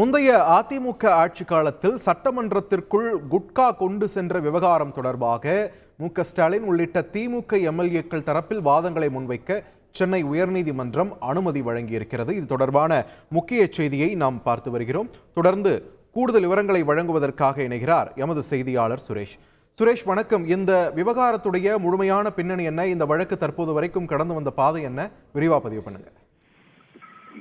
முந்தைய அதிமுக ஆட்சி காலத்தில் சட்டமன்றத்திற்குள் குட்கா கொண்டு சென்ற விவகாரம் தொடர்பாக மு.க.ஸ்டாலின் உள்ளிட்ட திமுக எம்எல்ஏக்கள் தரப்பில் வாதங்களை முன்வைக்க சென்னை உயர்நீதிமன்றம் அனுமதி வழங்கியிருக்கிறது. இது தொடர்பான முக்கிய செய்தியை நாம் பார்த்து வருகிறோம். தொடர்ந்து கூடுதல் விவரங்களை வழங்குவதற்காக இணைகிறார் எமது செய்தியாளர் சுரேஷ். சுரேஷ், வணக்கம். இந்த விவகாரத்துடைய முழுமையான பின்னணி என்ன? இந்த வழக்கு தற்போது வரைக்கும் கடந்து வந்த பாதை என்ன? விரிவா பதிவு பண்ணுங்க.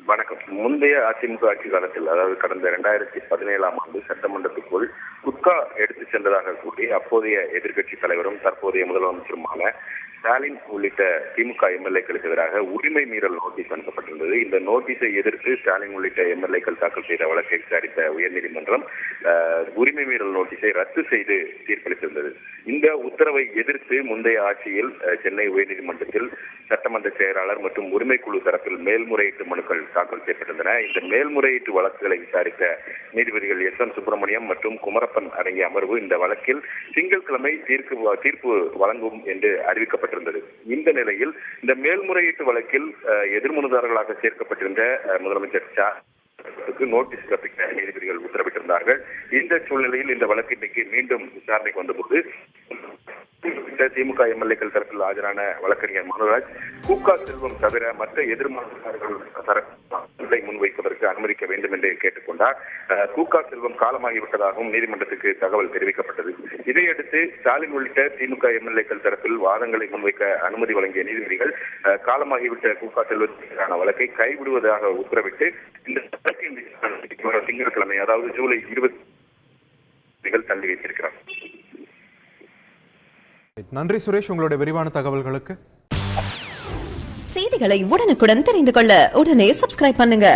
வணக்கம். முந்தைய அதிமுக ஆட்சி காலத்தில், அதாவது கடந்த 2017ஆம் ஆண்டு சட்டமன்றத்துக்குள் குட்கா எடுத்து சென்றதாக கூறி அப்போதைய எதிர்க்கட்சி தலைவரும் தற்போதைய முதலமைச்சருமான ஸ்டாலின் உள்ளிட்ட திமுக எம்எல்ஏக்களுக்கு எதிராக உரிமை மீறல் நோட்டீஸ் அனுப்பப்பட்டிருந்தது. இந்த நோட்டீஸை எதிர்த்து ஸ்டாலின் உள்ளிட்ட எம்எல்ஏக்கள் தாக்கல் செய்த வழக்கை விசாரித்த உயர்நீதிமன்றம் உரிமை மீறல் நோட்டீஸை ரத்து செய்து தீர்ப்பளித்திருந்தது. இந்த உத்தரவை எதிர்த்து முந்தைய ஆட்சியில் சென்னை உயர்நீதிமன்றத்தில் சட்டமன்ற செயலாளர் மற்றும் உரிமைக்குழு தரப்பில் மேல்முறையீட்டு மனுக்கள் தாக்கல் செய்யப்பட்டிருந்தன. இந்த மேல்முறையீட்டு வழக்குகளை விசாரித்த நீதிபதிகள் எஸ்.என். சுப்பிரமணியம் மற்றும் குமரப்பன் அடங்கிய அமர்வு இந்த வழக்கில் திங்கட்கிழமை தீர்ப்பு வழங்கும் என்று அறிவிக்கப்பட்டிருந்தது. இந்த நிலையில் இந்த மேல்முறையீட்டு வழக்கில் எதிர்மனுதாரர்களாக சேர்க்கப்பட்டிருந்த முதலமைச்சர் நோட்டீஸ் பிறப்பிக்க நீதிபதிகள் உத்தரவிட்டிருந்தார்கள். இந்த சூழ்நிலையில் இந்த வழக்கு இன்னைக்கு மீண்டும் விசாரணைக்கு வந்தபோது திமுக எம்எல்ஏக்கள் தரப்பில் ஆஜரான வழக்கறிஞர் மனோராஜ் குட்கா செல்வம் தவிர மற்ற எதிர்மனுதாரர்கள் தரப்பை முன்வைப்பதற்கு அனுமதிக்க வேண்டும் என்று கேட்டுக்கொண்டார். குட்கா செல்வம் காலமாகிவிட்டதாகவும் நீதிமன்றத்துக்கு தகவல் தெரிவிக்கப்பட்டது. இதையடுத்து ஸ்டாலின் உள்ளிட்ட திமுக எம்எல்ஏக்கள் தரப்பில் வாதங்களை முன்வைக்க அனுமதி வழங்கிய நீதிபதிகள் காலமாகிவிட்ட குட்கா செல்வத்திற்கான வழக்கை கைவிடுவதாக உத்தரவிட்டு இந்த திங்கட்கிழமை, அதாவது ஜூலை 20 தள்ளி வைத்திருக்கிறார். நன்றி சுரேஷ், உங்களுடைய விரிவான தகவல்களுக்கு. செய்திகளை உடனுக்குடன் தெரிந்து கொள்ள உடனே சப்ஸ்கிரைப் பண்ணுங்க.